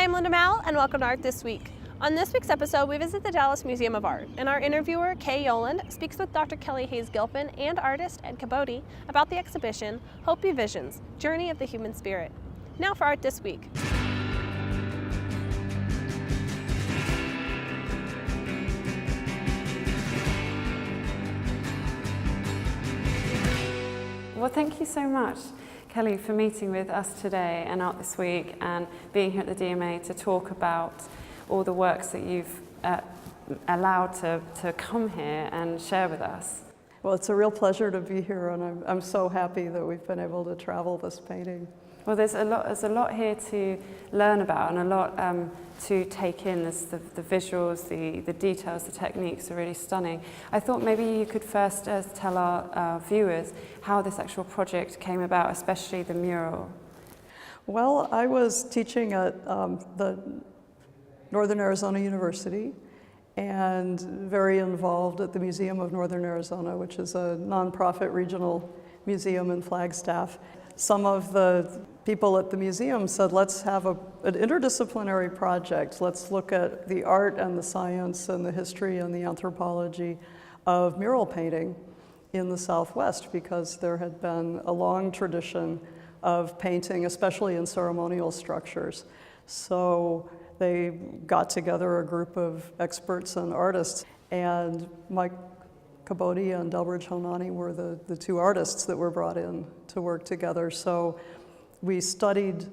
Hi, I'm Linda Mal, and welcome to Art This Week. On this week's episode, we visit the Dallas Museum of Art, and our interviewer, Kay Yoland, speaks with Dr. Kelley Hays-Gilpin and artist Ed Kabotie about the exhibition, Hopi Visions, Journey of the Human Spirit. Now for Art This Week. Well, thank you so much, Kelley, for meeting with us today and Art This Week and being here at the DMA to talk about all the works that you've allowed to come here and share with us. Well, it's a real pleasure to be here, and I'm so happy that we've been able to travel this painting. Well, there's a lot here to learn about and a lot to take in. There's the visuals, the details, the techniques are really stunning. I thought maybe you could first tell our viewers how this actual project came about, especially the mural. Well, I was teaching at the Northern Arizona University and very involved at the Museum of Northern Arizona, which is a nonprofit regional museum in Flagstaff. Some of the people at the museum said, let's have an interdisciplinary project. Let's look at the art and the science and the history and the anthropology of mural painting in the Southwest, because there had been a long tradition of painting, especially in ceremonial structures. So they got together a group of experts and artists, and Ed Kabotie and Delbridge Honanie were the two artists that were brought in to work together. So we studied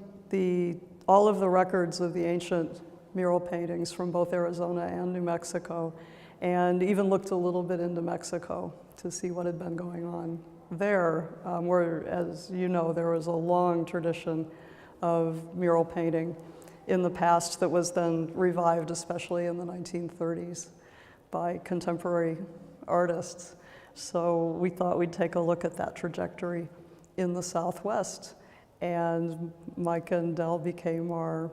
all of the records of the ancient mural paintings from both Arizona and New Mexico, and even looked a little bit into Mexico to see what had been going on there, where, as you know, there was a long tradition of mural painting in the past that was then revived, especially in the 1930s, by contemporary artists. So we thought we'd take a look at that trajectory in the Southwest. And Mike and Del became our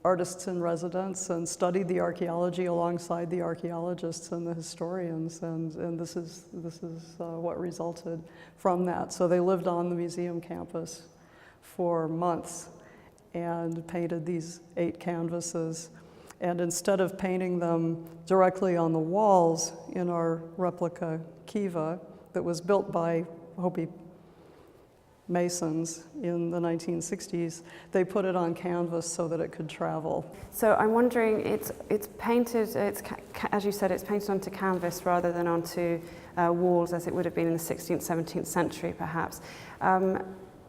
artists in residence and studied the archaeology alongside the archaeologists and the historians. And this is what resulted from that. So they lived on the museum campus for months and painted these 8 canvases. And instead of painting them directly on the walls in our replica kiva that was built by Hopi masons in the 1960s, they put it on canvas so that it could travel. So I'm wondering, it's painted, as you said, it's painted onto canvas rather than onto walls as it would have been in the 16th, 17th century perhaps.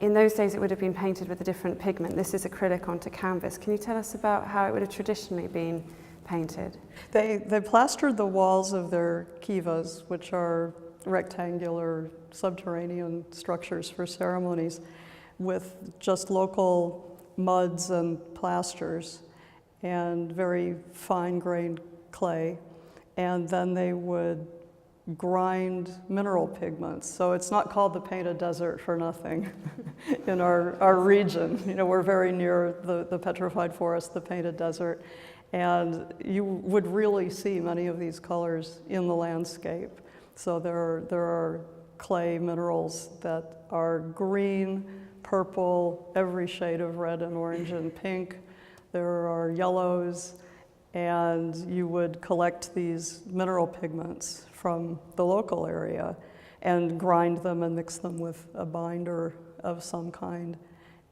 In those days it would have been painted with a different pigment. This is acrylic onto canvas. Can you tell us about how it would have traditionally been painted? They plastered the walls of their kivas, which are rectangular subterranean structures for ceremonies, with just local muds and plasters and very fine-grained clay. And then they would grind mineral pigments. So it's not called the painted desert for nothing in our region. You know, we're very near the petrified forest, the painted desert, and you would really see many of these colors in the landscape. So there are clay minerals that are green, purple, every shade of red and orange and pink. There are yellows, and you would collect these mineral pigments from the local area and grind them and mix them with a binder of some kind.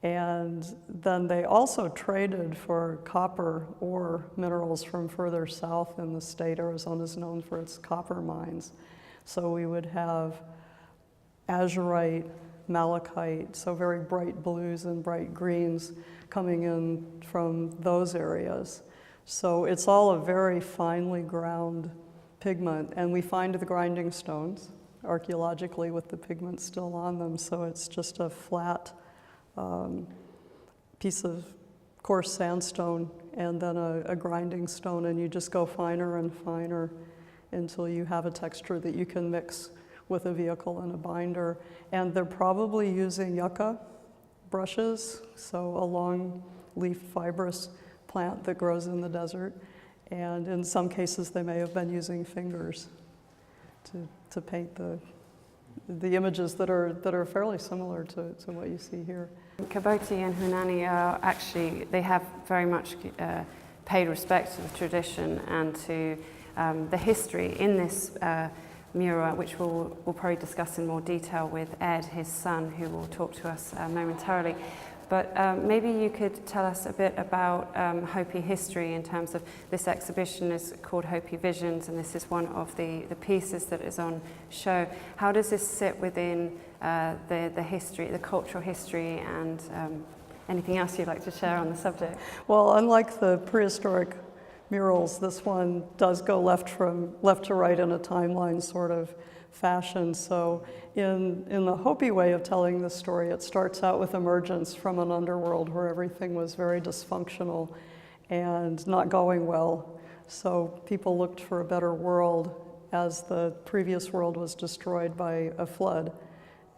And then they also traded for copper ore minerals from further south in the state. Arizona is known for its copper mines. So we would have azurite, malachite, so very bright blues and bright greens coming in from those areas. So it's all a very finely ground pigment, and we find the grinding stones archaeologically with the pigment still on them, so it's just a flat piece of coarse sandstone and then a grinding stone, and you just go finer and finer until you have a texture that you can mix with a vehicle and a binder. And they're probably using yucca brushes, so a long leaf fibrous plant that grows in the desert. And in some cases, they may have been using fingers to paint the the images that are fairly similar to what you see here. Kabotie and Honanie are actually, they have very much paid respect to the tradition and to the history in this mural, which we'll probably discuss in more detail with Ed, his son, who will talk to us momentarily. But maybe you could tell us a bit about Hopi history in terms of this exhibition is called Hopi Visions, and this is one of the pieces that is on show. How does this sit within the history, the cultural history, and anything else you'd like to share on the subject? Well, unlike the prehistoric murals, this one does go left to right in a timeline sort of fashion. So in the Hopi way of telling the story, it starts out with emergence from an underworld where everything was very dysfunctional and not going well. So people looked for a better world as the previous world was destroyed by a flood.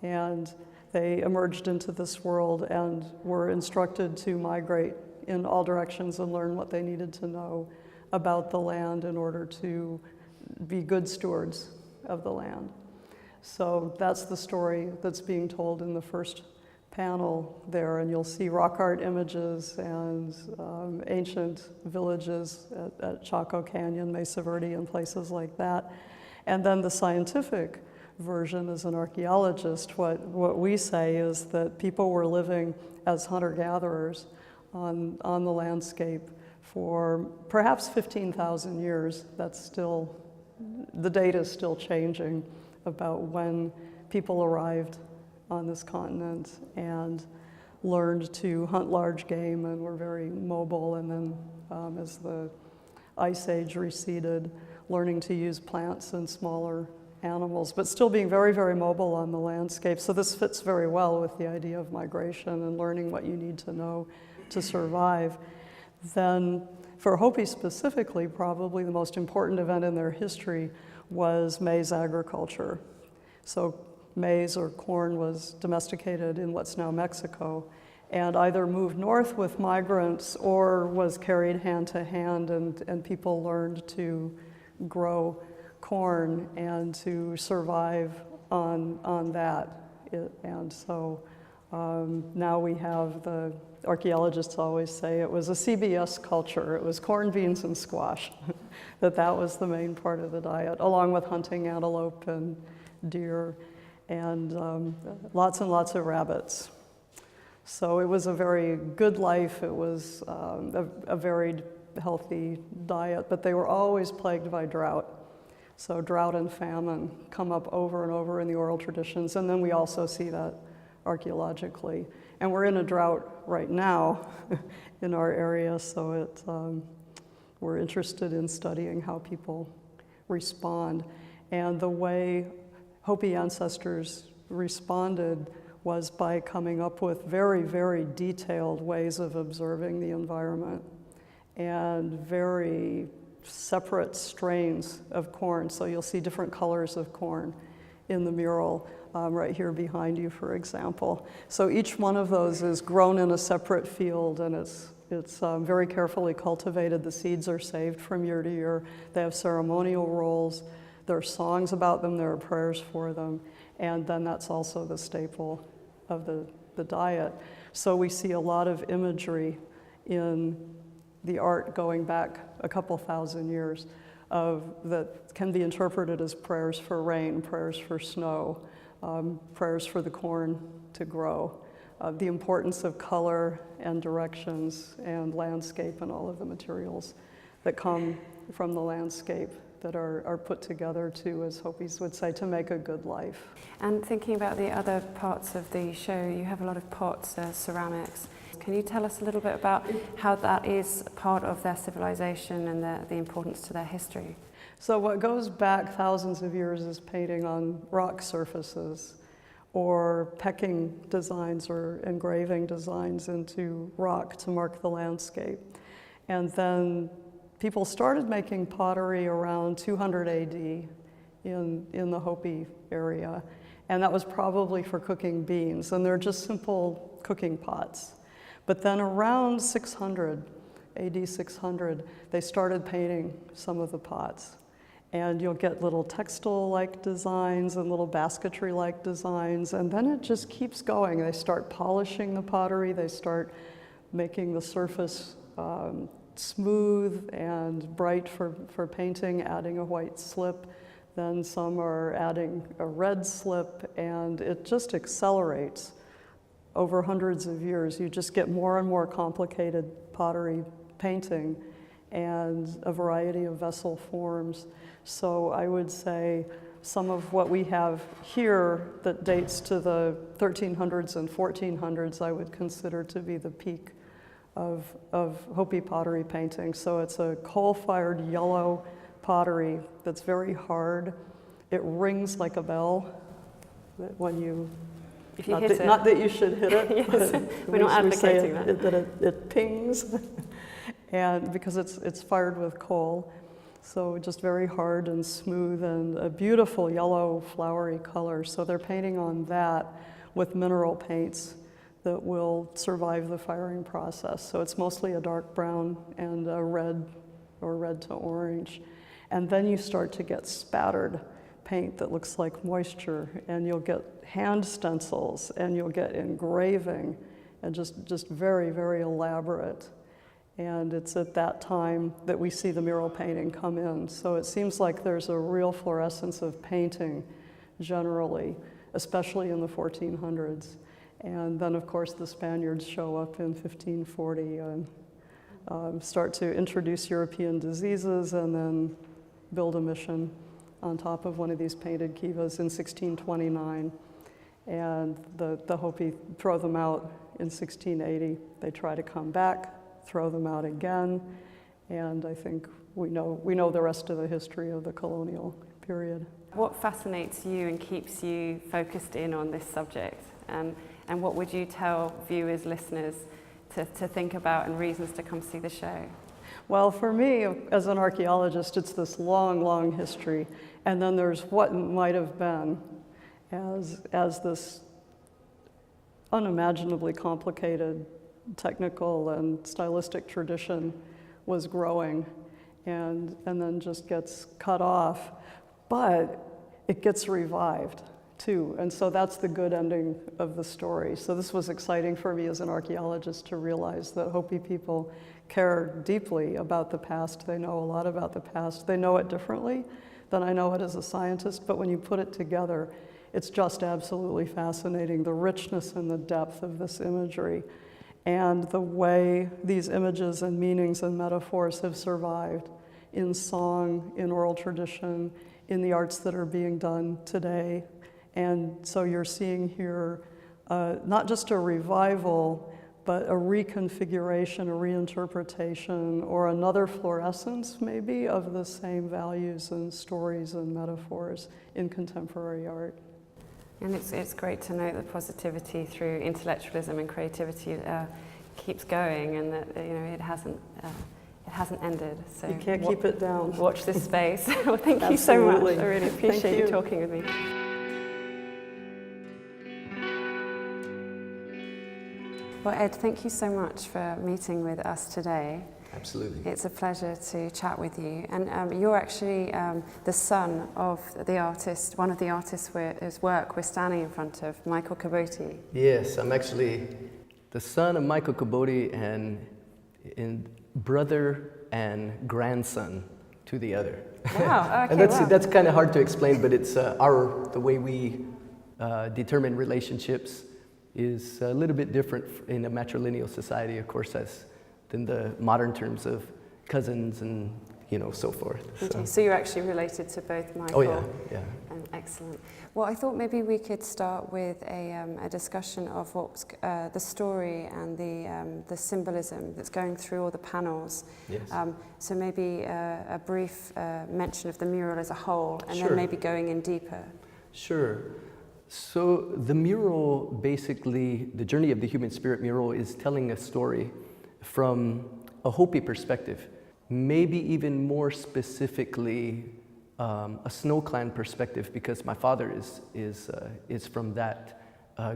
And they emerged into this world and were instructed to migrate in all directions and learn what they needed to know about the land in order to be good stewards of the land. So that's the story that's being told in the first panel there, and you'll see rock art images and ancient villages at Chaco Canyon, Mesa Verde, and places like that. And then the scientific version, as an archaeologist, what we say is that people were living as hunter-gatherers on the landscape for perhaps 15,000 years. That's still, the data is still changing about when people arrived on this continent and learned to hunt large game and were very mobile. And then as the Ice Age receded, learning to use plants and smaller animals, but still being very, very mobile on the landscape. So this fits very well with the idea of migration and learning what you need to know to survive. Then for Hopi specifically, probably the most important event in their history was maize agriculture. So maize or corn was domesticated in what's now Mexico and either moved north with migrants or was carried hand to hand, and people learned to grow corn and to survive on that. And so now we have, the archaeologists always say it was a CBS culture. It was corn, beans, and squash. that was the main part of the diet, along with hunting antelope and deer and lots and lots of rabbits. So it was a very good life. It was a very healthy diet, but they were always plagued by drought. So drought and famine come up over and over in the oral traditions, and then we also see that archaeologically. And we're in a drought right now in our area, so we're interested in studying how people respond. And the way Hopi ancestors responded was by coming up with very, very detailed ways of observing the environment and very separate strains of corn. So you'll see different colors of corn in the mural right here behind you, for example. So each one of those is grown in a separate field, and it's very carefully cultivated. The seeds are saved from year to year. They have ceremonial roles. There are songs about them. There are prayers for them. And then that's also the staple of the diet. So we see a lot of imagery in the art going back a couple thousand years that can be interpreted as prayers for rain, prayers for snow, prayers for the corn to grow, the importance of color and directions and landscape and all of the materials that come from the landscape that are put together to, as Hopis would say, to make a good life. And thinking about the other parts of the show, you have a lot of pots, ceramics. Can you tell us a little bit about how that is part of their civilization and the importance to their history? So what goes back thousands of years is painting on rock surfaces or pecking designs or engraving designs into rock to mark the landscape. And then people started making pottery around 200 AD in the Hopi area. And that was probably for cooking beans. And they're just simple cooking pots. But then around 600, AD 600, they started painting some of the pots. and you'll get little textile-like designs and little basketry-like designs, and then it just keeps going. They start polishing the pottery, they start making the surface smooth and bright for painting, adding a white slip. Then some are adding a red slip, and it just accelerates over hundreds of years. You just get more and more complicated pottery painting and a variety of vessel forms. So I would say some of what we have here that dates to the 1300s and 1400s, I would consider to be the peak of Hopi pottery painting. So it's a coal-fired yellow pottery that's very hard. It rings like a bell when you, if you hit it. Not that you should hit it. Yes. We're not advocating that. It pings, and because it's fired with coal. So just very hard and smooth and a beautiful yellow flowery color. So they're painting on that with mineral paints that will survive the firing process. So it's mostly a dark brown and a red or red to orange. And then you start to get spattered paint that looks like moisture, and you'll get hand stencils, and you'll get engraving, and just very, very elaborate. And it's at that time that we see the mural painting come in. So it seems like there's a real fluorescence of painting generally, especially in the 1400s. And then, of course, the Spaniards show up in 1540 and start to introduce European diseases and then build a mission on top of one of these painted kivas in 1629. And the Hopi throw them out in 1680. They try to come back, throw them out again, and I think we know the rest of the history of the colonial period. What fascinates you and keeps you focused in on this subject? And what would you tell viewers, listeners, to think about and reasons to come see the show? Well, for me, as an archaeologist, it's this long, long history, and then there's what might have been as this unimaginably complicated technical and stylistic tradition was growing and then just gets cut off, but it gets revived too. And so that's the good ending of the story. So this was exciting for me as an archaeologist to realize that Hopi people care deeply about the past. They know a lot about the past. They know it differently than I know it as a scientist, but when you put it together, it's just absolutely fascinating, the richness and the depth of this imagery and the way these images and meanings and metaphors have survived in song, in oral tradition, in the arts that are being done today. And so you're seeing here not just a revival, but a reconfiguration, a reinterpretation, or another fluorescence maybe of the same values and stories and metaphors in contemporary art. And it's great to know that positivity through intellectualism and creativity keeps going, and that it hasn't ended. So you can't keep it down. Watch this space. Well, thank you so much. I really appreciate you talking with me. Well, Ed, thank you so much for meeting with us today. Absolutely. It's a pleasure to chat with you. And you're actually the son of the artist, one of the artists whose work we're standing in front of, Michael Kabotie. Yes, I'm actually the son of Michael Kabotie and brother and grandson to the other. Wow, okay, And that's kind of hard to explain, but it's the way we determine relationships is a little bit different in a matrilineal society, of course, than the modern terms of cousins and so forth. Okay, so you're actually related to both Michael. Oh yeah. Excellent. Well, I thought maybe we could start with a discussion of what's the story and the symbolism that's going through all the panels. Yes. So maybe a brief mention of the mural as a whole, and Sure. then maybe going in deeper. Sure. So the mural, basically, the Journey of the Human Spirit mural is telling a story from a Hopi perspective, maybe even more specifically a Snow Clan perspective, because my father is from that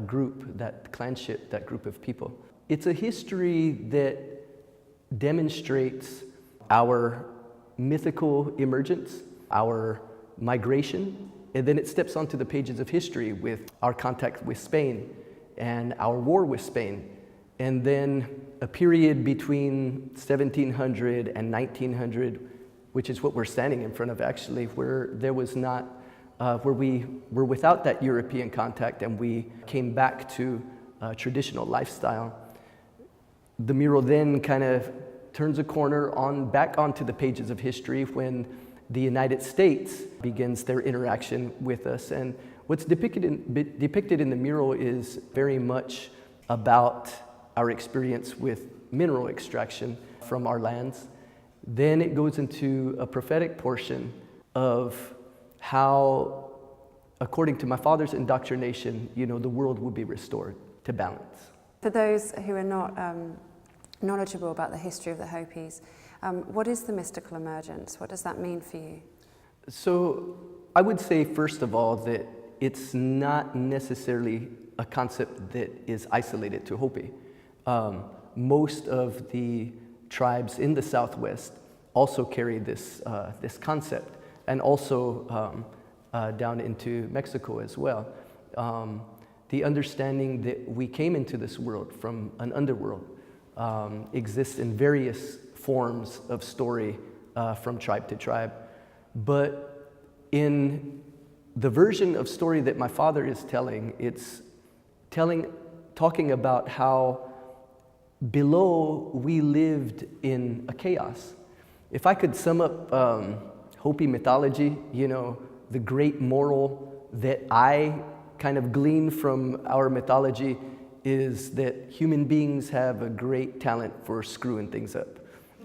group, that clanship, that group of people. It's a history that demonstrates our mythical emergence our migration, and then it steps onto the pages of history with our contact with Spain and our war with Spain, and then a period between 1700 and 1900, which is what we're standing in front of actually, where there was not, where we were without that European contact and we came back to traditional lifestyle. The mural then kind of turns a corner back onto the pages of history when the United States begins their interaction with us. And what's depicted in the mural is very much about our experience with mineral extraction from our lands. Then it goes into a prophetic portion of how, according to my father's indoctrination, the world will be restored to balance. For those who are not knowledgeable about the history of the Hopis, what is the mystical emergence? What does that mean for you? So I would say, first of all, that it's not necessarily a concept that is isolated to Hopi. Most of the tribes in the Southwest also carry this concept, and also down into Mexico as well. The understanding that we came into this world from an underworld exists in various forms of story from tribe to tribe. But in the version of story that my father is telling, it's talking about how below we lived in a chaos. If I could sum up Hopi mythology, the great moral that I kind of glean from our mythology is that human beings have a great talent for screwing things up.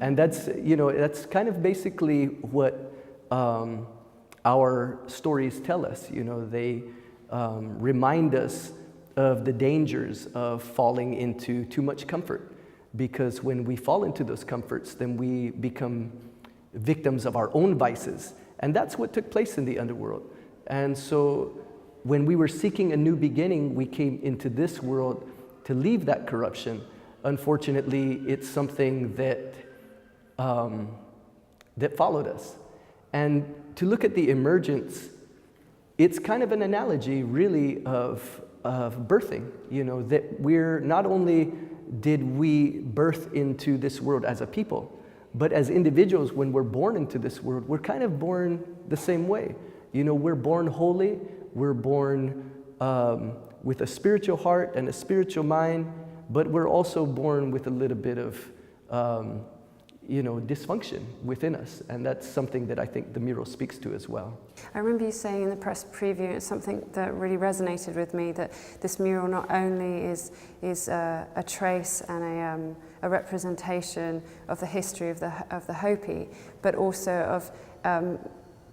And that's kind of basically what our stories tell us. They remind us of the dangers of falling into too much comfort, because when we fall into those comforts, then we become victims of our own vices. And that's what took place in the underworld. And so when we were seeking a new beginning, we came into this world to leave that corruption. Unfortunately, it's something that followed us. And to look at the emergence, it's kind of an analogy really of birthing, that we're not only did we birth into this world as a people, but as individuals, when we're born into this world, we're kind of born the same way. We're born holy, we're born with a spiritual heart and a spiritual mind, but we're also born with a little bit of dysfunction within us, and that's something that I think the mural speaks to as well. I remember you saying in the press preview, it's something that really resonated with me, that this mural not only is a trace and a representation of the history of the Hopi, but also of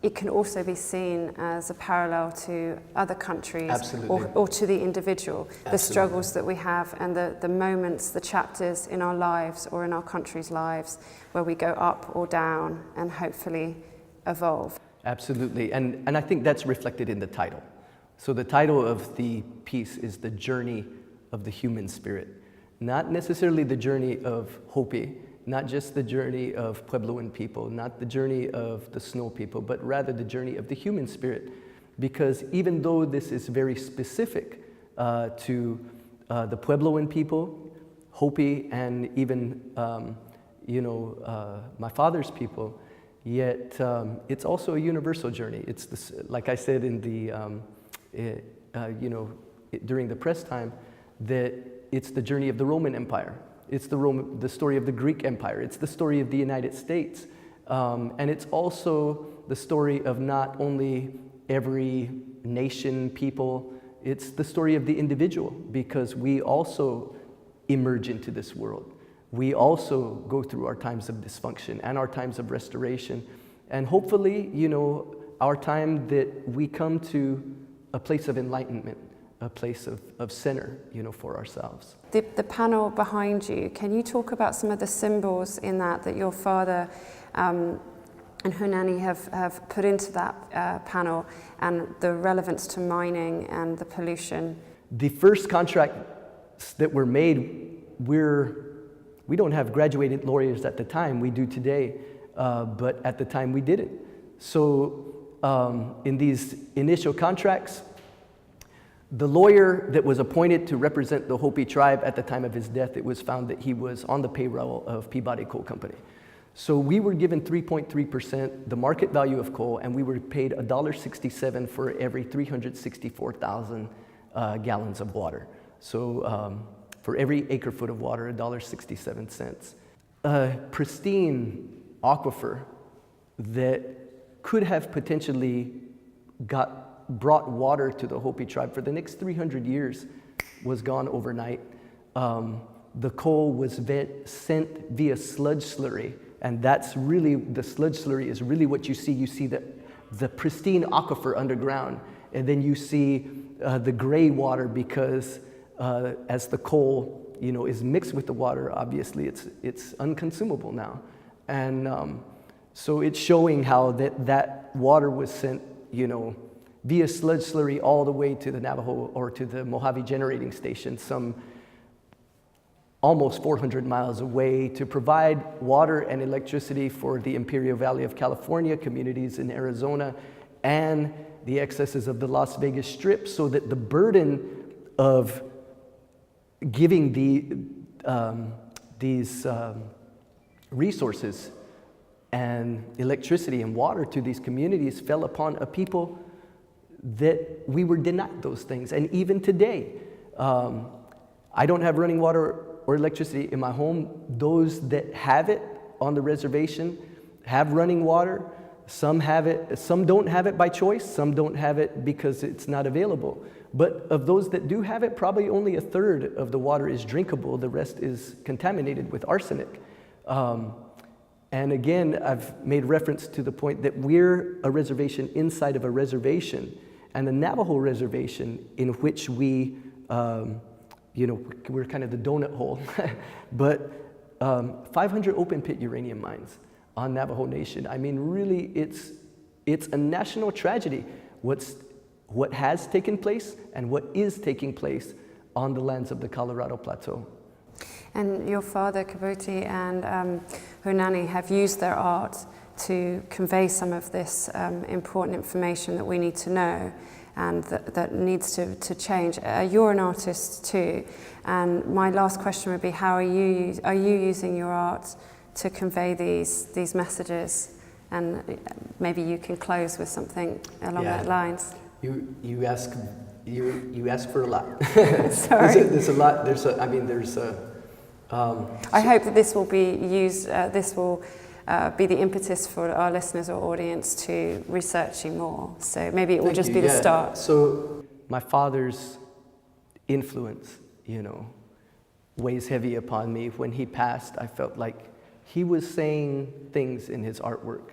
it can also be seen as a parallel to other countries or to the individual. Absolutely. The struggles that we have and the moments, the chapters in our lives or in our country's lives where we go up or down and hopefully evolve. Absolutely, and I think that's reflected in the title. So the title of the piece is The Journey of the Human Spirit. Not necessarily the journey of Hopi, not just the journey of Puebloan people, not the journey of the Snow people, but rather the journey of the human spirit. Because even though this is very specific to the Puebloan people, Hopi, and even my father's people, yet it's also a universal journey. It's this, like I said in the during the press time, that it's the journey of the Roman Empire. It's the story of the Greek Empire. It's the story of the United States. And it's also the story of not only every nation, people, it's the story of the individual, because we also emerge into this world. We also go through our times of dysfunction and our times of restoration. And hopefully, our time that we come to a place of enlightenment, a place of center, for ourselves. The panel behind you, can you talk about some of the symbols in that your father and Honanie have put into that panel, and the relevance to mining and the pollution? The first contracts that were made, we don't have graduated lawyers at the time, we do today, but at the time we didn't. So in these initial contracts, the lawyer that was appointed to represent the Hopi tribe at the time of his death, it was found that he was on the payroll of Peabody Coal Company. So we were given 3.3%, the market value of coal, and we were paid $1.67 for every 364,000 gallons of water. So for every acre foot of water, $1.67. A pristine aquifer that could have potentially brought water to the Hopi tribe for the next 300 years was gone overnight. The coal was sent via sludge slurry, and that's really, the sludge slurry is really what you see. You see the pristine aquifer underground, and then you see the gray water because as the coal, you know, is mixed with the water, obviously it's unconsumable now. And so it's showing how that water was sent, you know, via sludge slurry all the way to the Navajo or to the Mojave generating station, some almost 400 miles away, to provide water and electricity for the Imperial Valley of California, communities in Arizona, and the excesses of the Las Vegas Strip, so that the burden of giving these resources and electricity and water to these communities fell upon a people that we were denied those things. And even today, I don't have running water or electricity in my home. Those that have it on the reservation have running water. Some have it, some don't have it by choice, some don't have it because it's not available. But of those that do have it, probably only a third of the water is drinkable. The rest is contaminated with arsenic. And again, I've made reference to the point that we're a reservation inside of a reservation. And the Navajo reservation, in which we, you know, we're kind of the donut hole, but 500 open pit uranium mines on Navajo Nation. I mean, really, it's a national tragedy. What has taken place and what is taking place on the lands of the Colorado Plateau. And your father, Kabotie, and Honanie have used their art to convey some of this important information that we need to know and that needs to change. You're an artist too, and my last question would be, how are you using your art to convey these messages? And maybe you can close with something along that lines. You ask for a lot. Sorry. There's a lot. I hope that this will be used. This will be the impetus for our listeners or audience to researching more. So maybe it will just be the start. So my father's influence, you know, weighs heavy upon me. When he passed, I felt like he was saying things in his artwork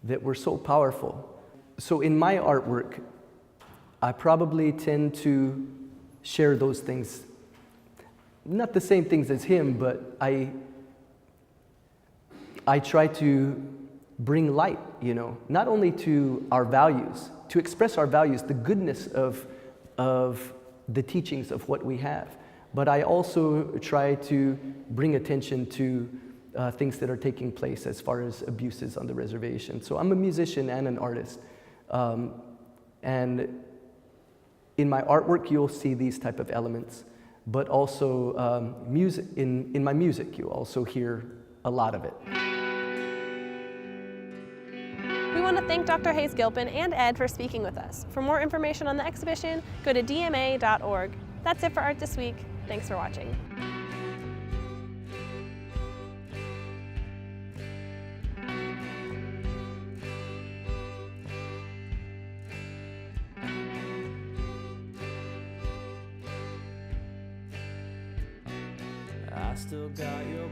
that were so powerful. So in my artwork, I probably tend to share those things, not the same things as him, but I try to bring light, you know, not only to our values, to express our values, the goodness of the teachings of what we have, but I also try to bring attention to things that are taking place as far as abuses on the reservation. So I'm a musician and an artist, and in my artwork you'll see these type of elements, but also music. In my music you'll also hear a lot of it. We want to thank Dr. Hays-Gilpin and Ed for speaking with us. For more information on the exhibition, go to dma.org. That's it for Art This Week. Thanks for watching. I still got your